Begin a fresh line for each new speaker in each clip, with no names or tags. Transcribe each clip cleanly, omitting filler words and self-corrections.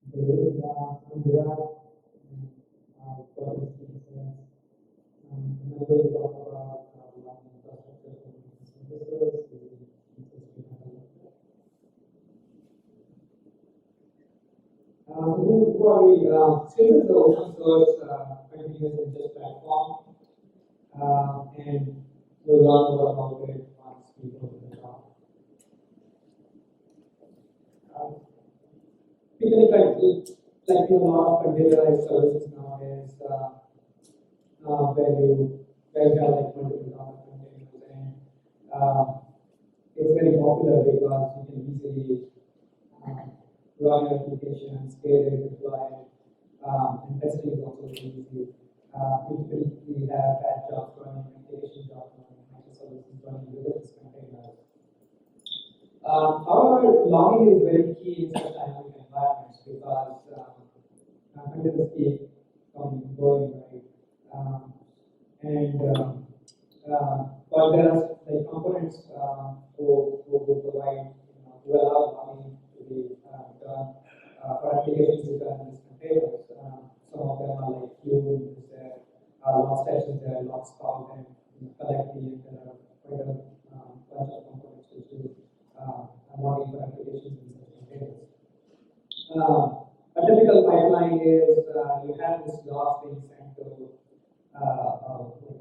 I'm Virag, and I got StreamSets. I'm going to talk about one infrastructure for microservices using StreamSets Data Collector. Who are we? StreamSets is an open source continuous ingest platform, and we'll learn more about it once we go to the talk. Because like a lot of containerized services nowadays, where you have like multiple Docker containers, and it's very popular because you can easily run your application, scale it, deploy it, and testing is also very easy. We have batch jobs running, application jobs running, microservices running within this container. However, logging is very key in such dynamic environments because containers keep coming and going, right? But there are like components who provide, who allow logging to be done for applications which are in these containers. Some of them are like Cube, is there, log stash is there, log spout, and collect the, and there are quite a bunch of components which do logging for applications in such containers. A typical pipeline is you have this logs being sent to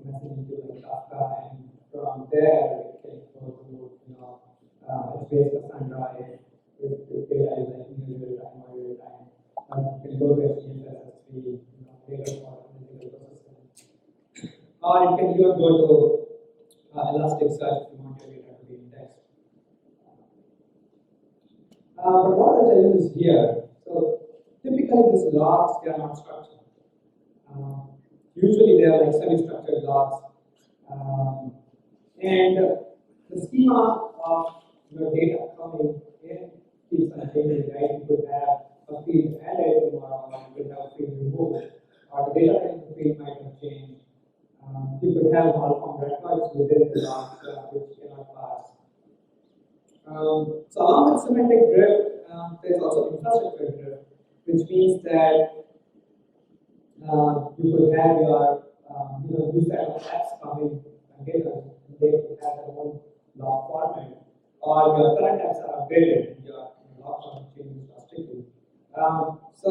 messaging to like Kafka, and from there it can go to HBase Cassandra if data is like near real time or real time. You can go to StreamSets S3, data for analytical processing, or it can even go to Elasticsearch if you want your data to be indexed. But what are the challenges here? So typically these logs, they are not structured. Usually they are like semi-structured logs. And the schema of your data coming in keeps on changing, right? You could have a field added tomorrow, or you could have a field removed, or the data type of the field might have changed. You could have malformed records within the logs which cannot pass. So along with semantic drift, there's also infrastructure drift, which means that you could have your new set of apps coming containers, and they could have their own log format, or your current apps are upgraded and your log format changes drastically. So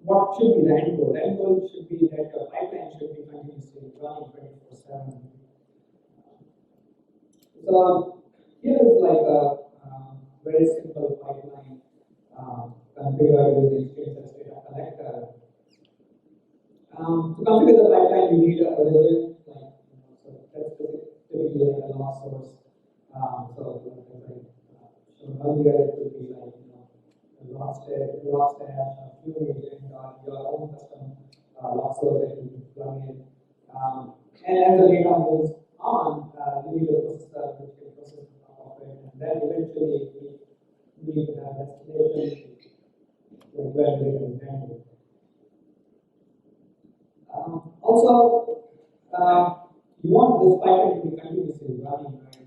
what should be the end goal? The end goal should be that your pipeline should be continuously running 24/7. So here is like a very simple pipeline configured using StreamSets Data Collector. To configure the pipeline, you need a origin, like so that's typically like a log source. So like I showed earlier, it could be like a log stash, a Fume agent, or your own custom log source that you can plug in. And as the data moves on, you need a processor which can process the top of it, and then eventually you need to have destination, like where the data is handled. Also, you want this pipeline to be continuously running, right?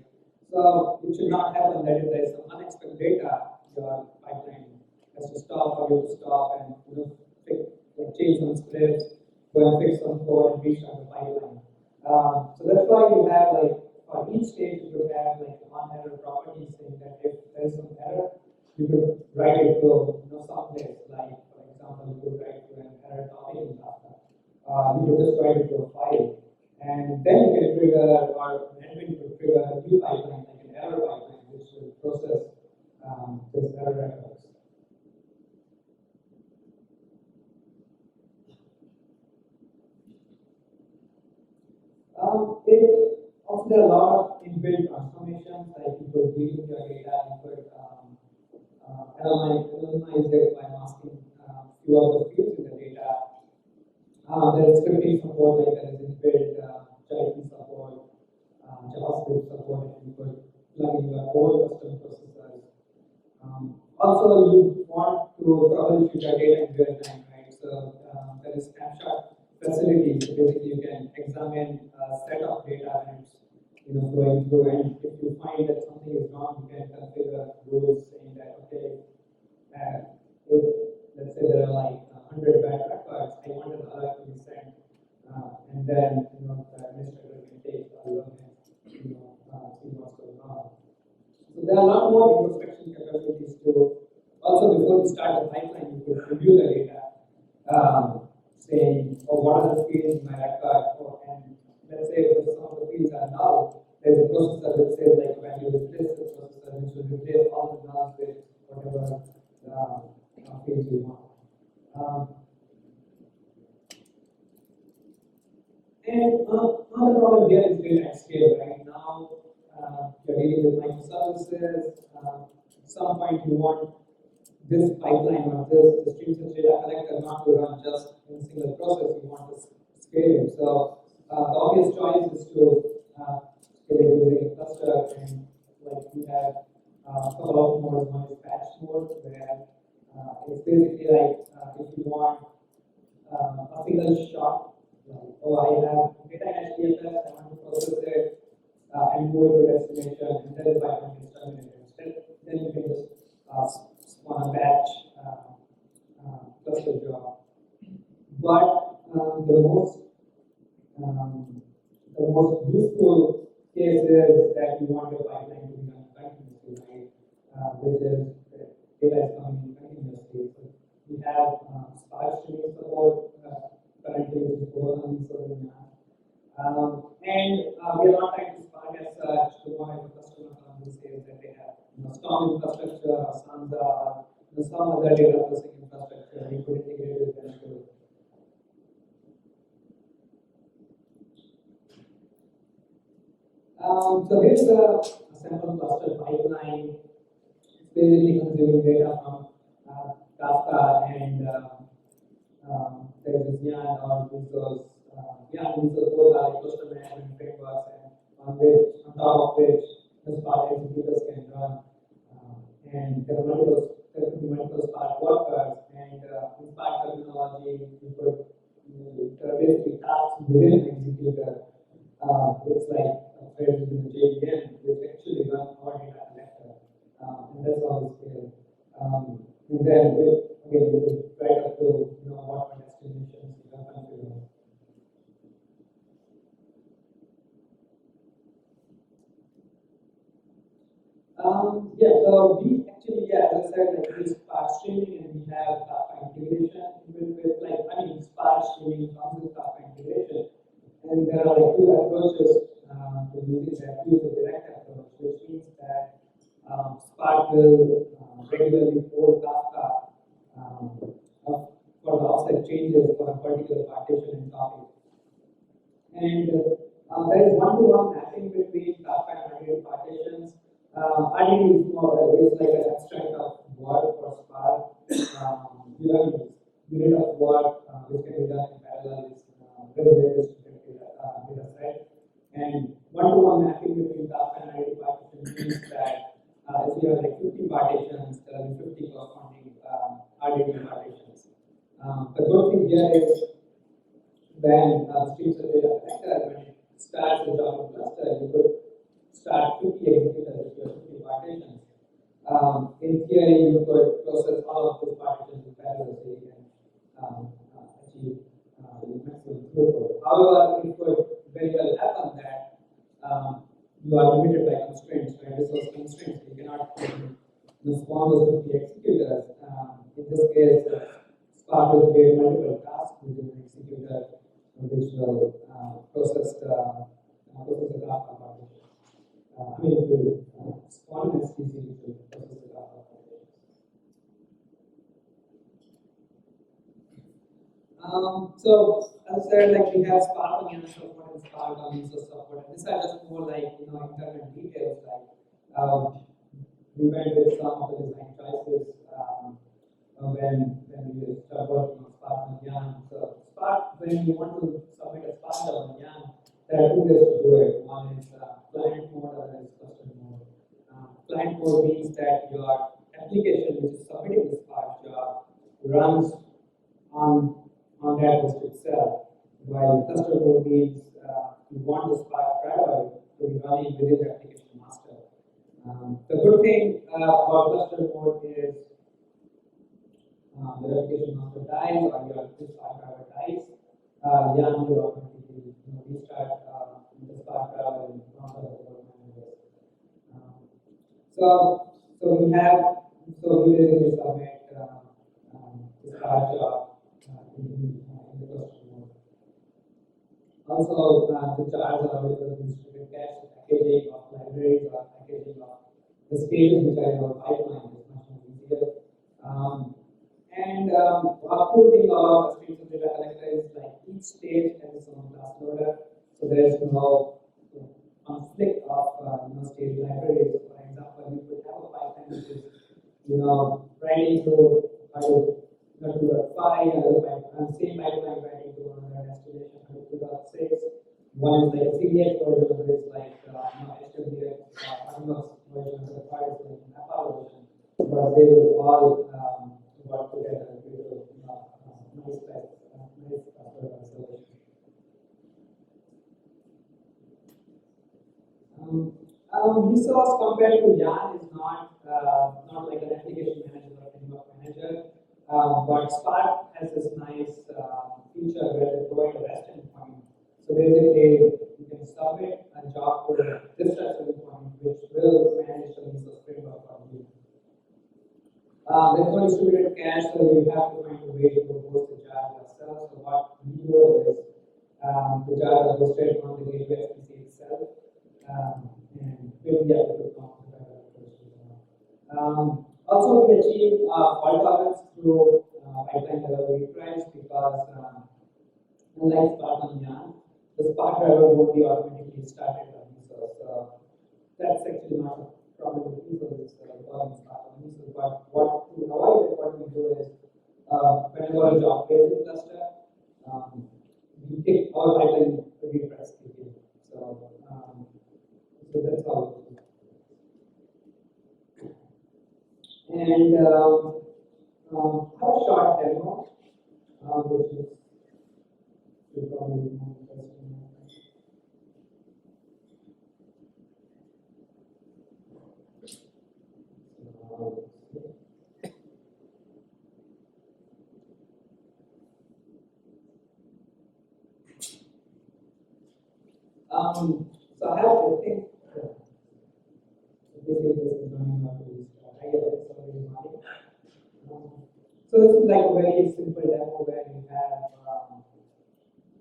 So it should not happen that if there is some unexpected data, your pipeline has to stop, or you have to stop and change some scripts, go and fix some code and restart the pipeline. So that's why you have like for each stage you would have like one error property saying that if there is some error, you could write it to someplace, like for example, you could write to an error topic in Kafka. You could just write it to a file, and then you can trigger, or an admin could trigger a new pipeline, like an error pipeline, which will process this error records. Also, there are a lot of inbuilt transformations, like you could deal with your data, you could analyze it by masking few of the fields in the data. There is scripting support, like there is inbuilt JIT support, JavaScript support, and you could plug in your own custom processors. Also, you want to troubleshoot your data in real time, right? So there is snapshot facilities. So basically, you can examine a set of data and flowing through, and if you find that something is wrong, you can configure rules saying that okay, more introspection capabilities to also before you start the pipeline, you could review the data, saying, oh, what are the fields in my record? And let's say if some of the fields are null, there's a processor which says like when you replace the processor, which will replace all the nulls with whatever fields you want. And another problem here is data at scale. Right now, you're dealing with microservices. At some point, you want this pipeline or the StreamSets Data Collector not to run just in a single process. You want to scale it. So the obvious choice is to scale it using a cluster, and like we have a couple of modes. One is batch mode, where it's basically like if you want a single shot, like, oh, I have data in HDFS, I want to process it and move it to destination, and then the pipeline is terminated. Then you can just spawn a batch cluster job. But the most useful case is that you want your pipeline to be done continuously, right? Which is data is coming in continuously. So we have Spark streaming support currently, which is over on and we are not trying to Spark as such. We want a customer who says that they have strong infrastructure, or Sansa, or some other data processing infrastructure. We could integrate with them too. So here's a sample cluster pipeline. It's basically consuming data from Kafka and there's this Yarn or Mesos. Yarn and Mesos both are like cluster management frameworks, and on top of which the Spark executors can run. And there could be multiple Spark workers, and in Spark terminology, you could basically tasks within an executor. It's like threads within the JVM, which actually run our data collector, and that's how we scale. And then again, we will try up to what destinations you are configuring. Yeah, so we actually, as I said, like we Spark streaming, and we have Kafka integration with Spark streaming comes with Kafka integration. And there are like two approaches to using that. Use a direct approach, which means that Spark will regularly pull Kafka for the offset changes for a particular partition and topic. And there is one-to-one mapping between Kafka and RDD partitions. RDD is like an abstract of word for Spark. You have a unit of word which can be done in parallel with various data set. And one-to-one mapping between Kafka and RDD partitions means that if you have like 50 partitions, there will be 50 corresponding RDD partitions. The good thing here is when StreamSets Data Collector, when it starts the job in cluster, you could start 50 executors with your 50 partitions. In theory, you could process all of these partitions in parallel so you can achieve maximum throughput. However, it could very well happen that you are limited by constraints, by resource constraints. You cannot spawn those 50 executors. In this case, Spark will create multiple tasks within an executor, which will process the Kafka partition. It will spawn an STC which will process the Kafka partition. So as I said, like we have Spark on support and Spark on Mesos support. These are just more like internal details. Like we went with some of the design choices when we start working on Spark and Yarn. So Spark, when you want to submit a Spark job on Yarn, there are two ways to do it. One is client mode, other is custom mode. Client mode means that your application which is submitting the Spark job runs on that host itself, while custom mode means you want the Spark driver to be running within the application master. The good thing about cluster mode is the application master dies or your Spark driver dies. Yarn will automatically restart the Spark driver and control the development. So So we basically submit this part job in the first mode. Also, the jars are available in distributed cache, packaging of libraries or packaging of the stages which are in our pipeline is much more easier. One cool thing about the StreamSets Data Collector is like each stage has its own class loader, so there is no conflict of stage libraries. For example, you could have a pipeline which is writing to to a file, another pipeline, same pipeline writing to another destination to 2.6. One is like a CDX version, another is like HWX, version, another part is like an Palo version, but they will all work together with nice password isolation. Resource compared to Yarn is not like an application manager or framework manager, but Spark has this nice feature where they provide a REST endpoint. So basically, you can submit a job to this REST endpoint, which will manage the resource framework for you. There's no distributed cache, so you have to find a way to host the jar yourself. So what we do is the jars are hosted on the gateway SPC itself. And maybe we have to talk about that. Also, we achieve fault tolerance through pipeline level retries because unlike Spark on Yarn, the Spark driver won't be automatically started on Meetup. So that's actually not a problem with Meetup, it's calling Spark on Meetup. But what to avoid it, what we do is whenever a job fails in cluster, we pick all pipeline retries again. So that's all. And have a short demo, which is probably more interesting. So I have, I think, this is running out of this. So this is like a very simple demo where you have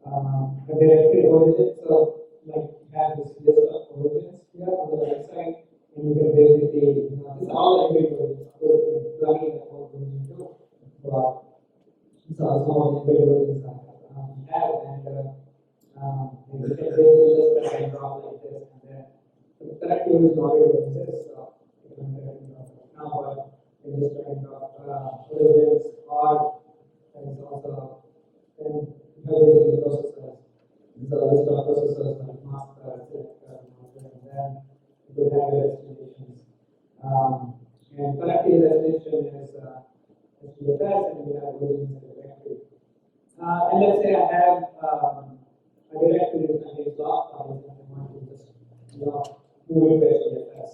a directory origin. So like you have this list of origins here on the right side, and you can basically, this is all the origins. Of course, you can plug in the origin too, but these are some of the origins we have, and you can basically just drag and drop like this, and then the directory origin already exists, so you can drag and drop it now, but you just drag and drop origins, or and it's also then basically processors. These are a list of processors like master, selector, and then you could have your destinations. And currently the destination is SPFS, and we have origins in the directory. And let's say I have a directory that contains log files, and I want to just move it to SPFS.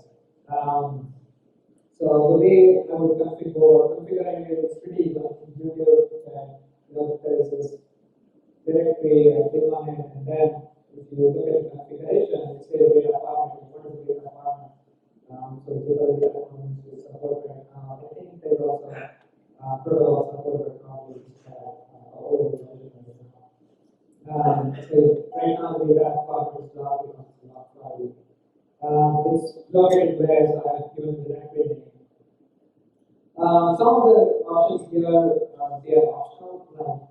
So the way I would configuring it is pretty intuitive. There's this directory, I click on it, and then if you look at the configuration, it says data format. What is the data format? So these are the data formats we support right now. I think there's also protocol support, but probably older version of it now. So right now the data format is log because it's log file. It's located where, so I've given the directory name. Some of the options here, they are optional, like,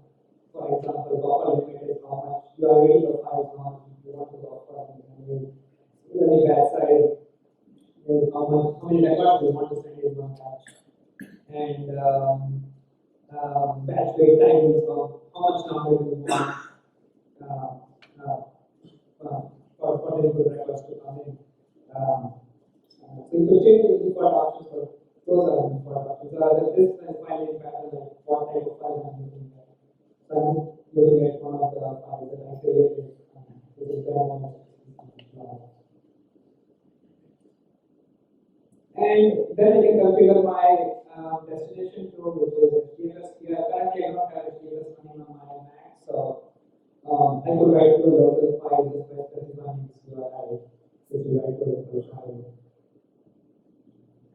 for example, buffer limit is how much you are reading the files, how much you want to buffer, and really bad size is how many records you want to send in one batch. And batch wait time is how much longer you want for the input records to come in. So you could change the default options, but those are the default options. This is finding pattern, like what type of file I'm looking at. So I'm looking at one of the files that I created, which is demo. And then I can configure my destination tool, which is StreamSets here. Currently, I don't have StreamSets running on my Mac, so I could write to a local file just by specifying its URI, which is write to a local file.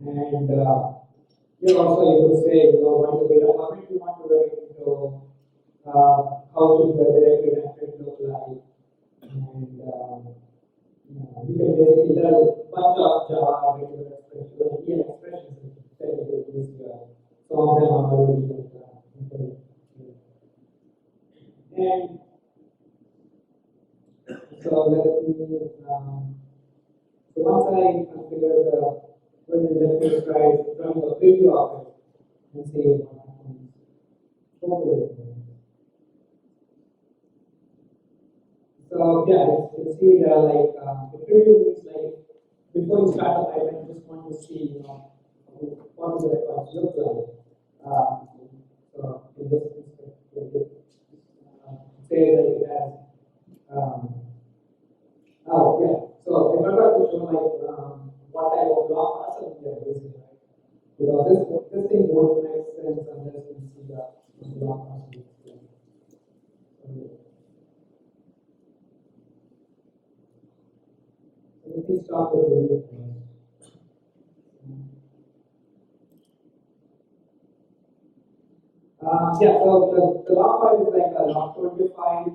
And here also you could say, what is the data format you want to write into, how should the directory template look like, and you can basically, there are a bunch of Java regular expressions, like EL expressions that you could use here. Some of them are already implemented. And so let me, so once I configure the version, let me try running a preview of it and see what happens. So yeah, you see there are like the preview means like before you start the pipeline, you just want to see what do the records look like. So in this say that it has oh yeah. So I forgot to show like what type of block parcel we are using, right? Because this thing won't make sense unless we see the block parcel. Let me start with the video first. Yeah, so the log file is like a log.txt file.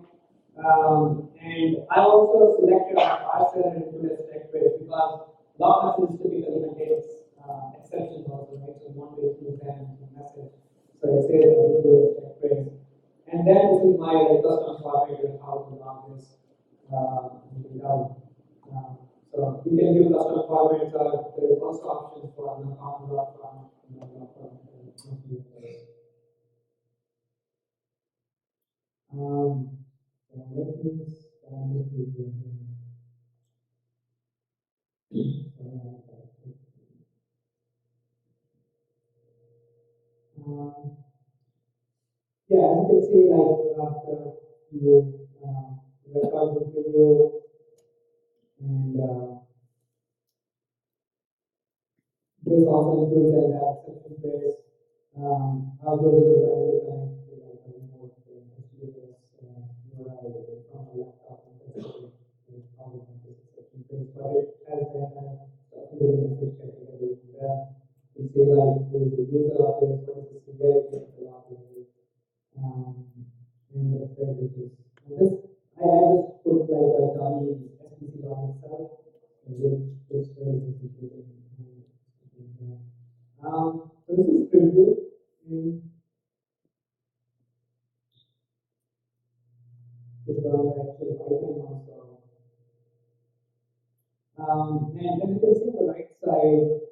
And I also selected a parser and put a stack trace because log messages typically contains exceptions also, right? So one way to send a message. So I say that I do a stack trace. And then this is my custom format of how to log this without. So you can do custom formats. There is also options for the common log format and the log format. So let me start with the yeah, as you can see, like after you record the video and this also includes an exception trace. I was basically trying to connect to like a remote StreamSets URL from a laptop and Conceptual and follow this exception trace, but it has that kind of stuff to do with message category. You say like who is the user of this, what is the severity of the login, and the privileges. And this I just put like a dummy SPC log itself, which services included. So this is preview. This is the actual pipeline also. And as you can see on the right side,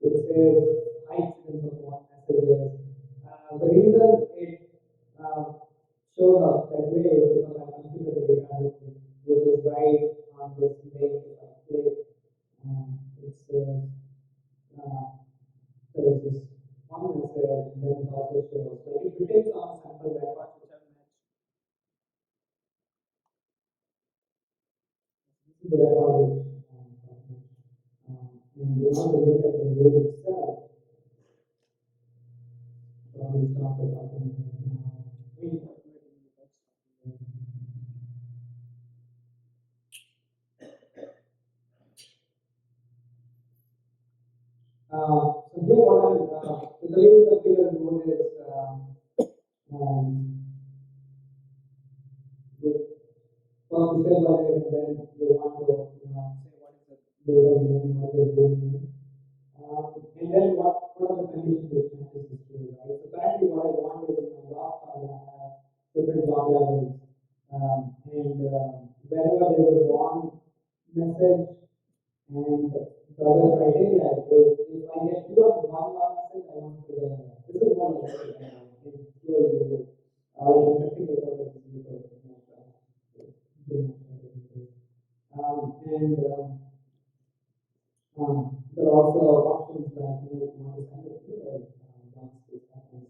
it says high incidence of one messages. The reason it shows up that way is because I configured the data which is right on this link. If I click, it says there is this one message, and then it also shows like if you take some sample records which are matched. This is the record which and you want to look at the load itself. So I will stop the document now. So here what I'm so the way to configure the load is first you say about it and then you want to say what is the load name, what is the load name. And then what are the conditions which matches this true, right? So currently what I want is in my log file I have different log levels. And wherever there is one message and the other criteria is if I get two of one log message, I want to this is one of the here you do like in practical purposes and there are also options that you want to send it to once this happens.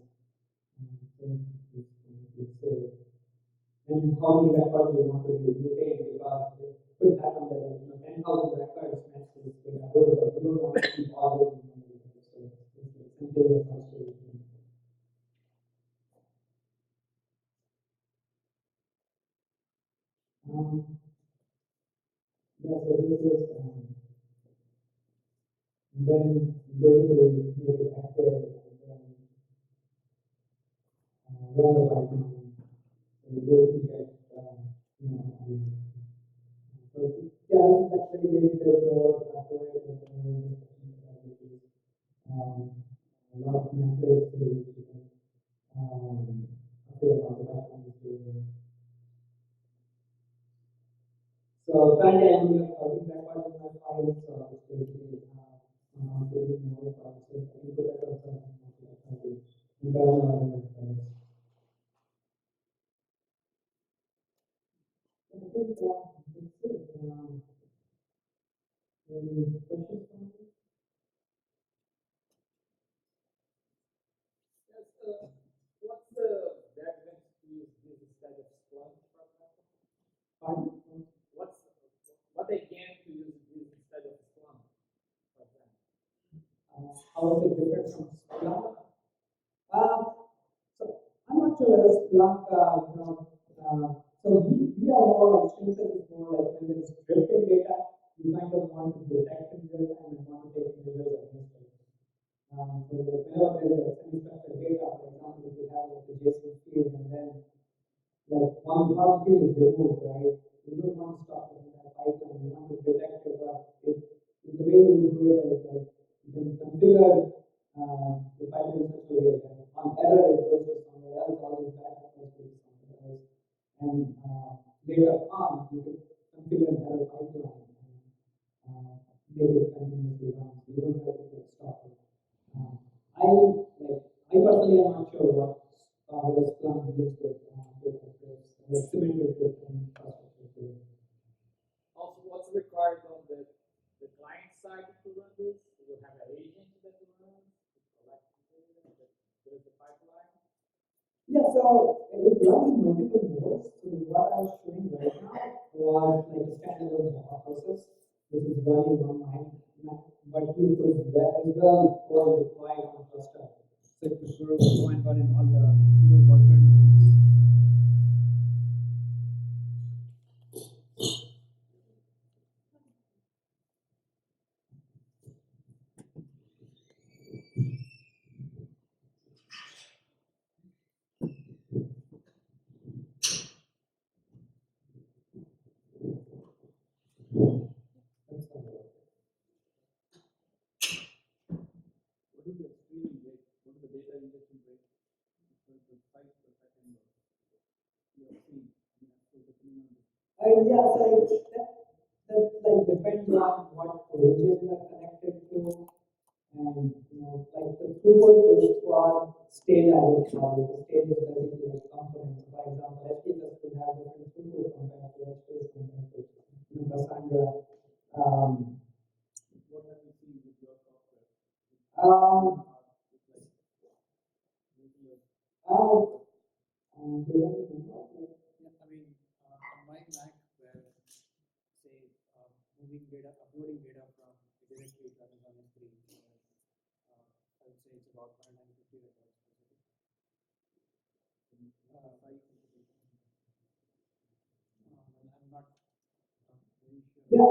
And how many records you want to retain because it could happen that 10,000 records match this data, but you don't want to keep all those in memory. So it's simply a frustration. Yeah, so this is and then basically a lot of metrics to figure out the pipeline. So currently I'm doing a 30 record in my file, so it's basically doing more files. So I need to record something internal files. I think that's it. Any questions from you?
Yes, what's the recommend to use this instead of Splunk, for example?
Pardon?
What they gain to use this instead of Splunk, for example?
How is it different from Splunk? So I'm not sure whether Splunk, so we are more like StreamSets is more like when there's drifting data, you kind of want to detect in real time and want to take measures against it. So whenever there is a semi-structured data, for example, if you have like a JSON field and then like one field is removed, right? You don't want to stop it in that pipeline. You want to detect it, but if the way you do it is like you can configure the pipeline in such a way that on error it goes to somewhere else, all these backup goes to somewhere else, and later on you can configure an error pipeline and make it continuously run. So you don't have to stop it. I personally am not sure what whether Splunk deals with like cemented with infrastructure.
Also, what's required on the client side to run this? Do you have an agent that runs to collect data, that builds the pipeline?
Yeah, so it runs in multiple modes. So what I was showing right now was like a standalone Java process, which is running on my Mac, but you could as well go and deploy it on a cluster. So it could go and run in all the worker nodes.
What is the streaming rate? What is the data ingestion rate? The size per second you have seen.
Yeah, so that like depends on what origin you are connected to, and like the throughput is for stage identifier. The stage is basically like components. For example, SPSS could have different throughput compared to HPS compared to Cassandra.
What have you seen with your software?
I mean, on my Mac, where say moving data, uploading data from a directory running on S3, I would say it's about 150 records per second. I'm not very sure.
Yeah,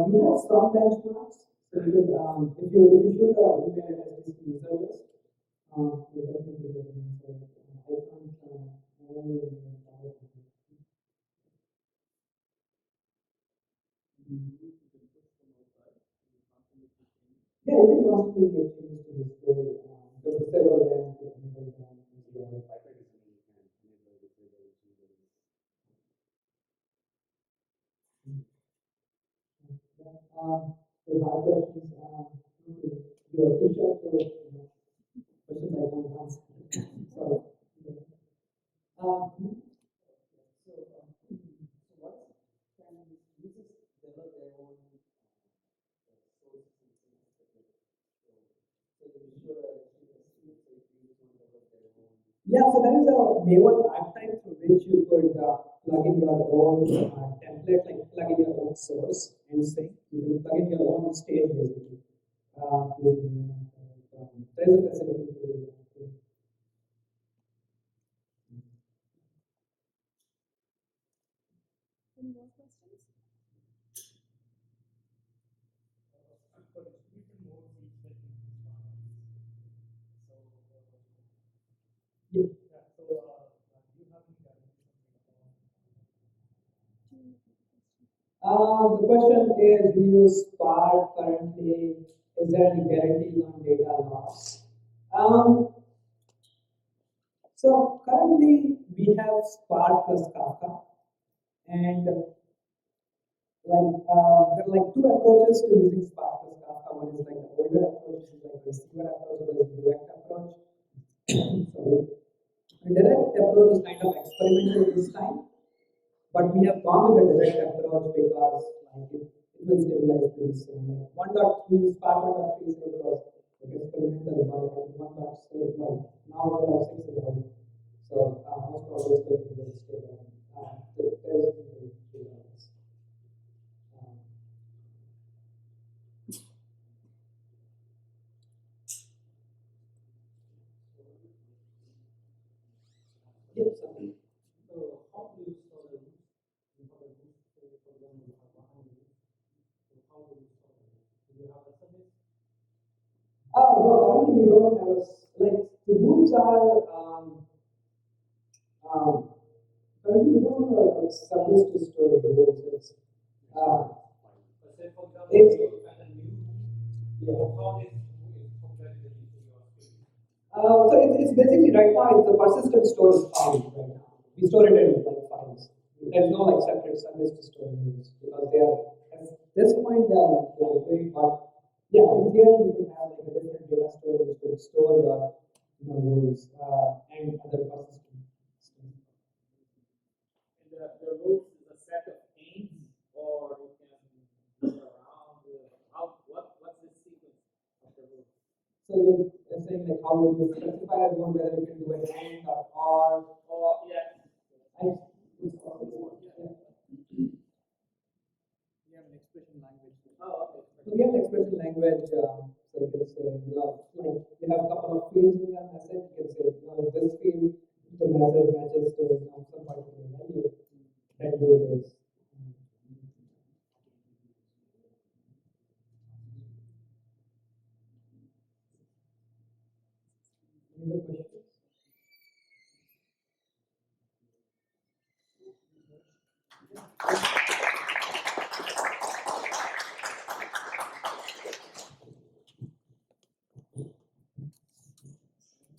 we have some benchmarks. So you could, if you shoot a email at SPC service, you definitely get an answer. I can't only yeah, you can constantly make changes to this code. But disable them, to enable them, as well. So hard questions, your teacher, so questions I can't answer. So,
What can users develop their own sources and things like that? So to be sure that users want to develop their own.
yeah, so there is a Maven archetype through which you could plug in your own template, like plug in your own source and say you can plug in your own stage basically. There is a facility to do that.
Any more questions?
For distributed modes, each step is one. So,
Yeah.
so do you have any guidance
The question is, we use Spark currently. Is there any guarantees on data loss? So currently we have Spark plus Kafka, and there are like two approaches to using Spark plus Kafka. One is like the older approach, which is like the receiver approach, or the direct approach. So the direct approach is kind of experimental this time, but we have gone with the direct approach because like it will stabilize pretty soon. Like 1.3, Spark 1.3 is was like experimental, but like 1.6, like now 1.6 is out. So most probably it's going to be very stable. There's going to be yes, something.
So how do you store the root? You have a root, say for example, you have 100 roots. So how do you store the root? Do you have a service?
No, currently we don't have like the rules are currently we don't have a like service to store the rules. It's
But say for example,
it's
you add a new root.
yeah.
So how this root is compatible into your script?
So it's basically right now it's the persistent store is files right now. We store it in like files. There's no like separate service to store rules because they are at this point they are like lightweight, but yeah, in theory you could have like a different data store which could store your rules and other persistent stuff.
And the root is a set of names, or you can move around. What's the sequence of the root?
So you're saying like how would you specify everyone whether you can do an AND or
Or yeah.
and
We have an expression language.
Oh, okay.
so we have an expression language, so you can say, like you have a couple of fields in your message,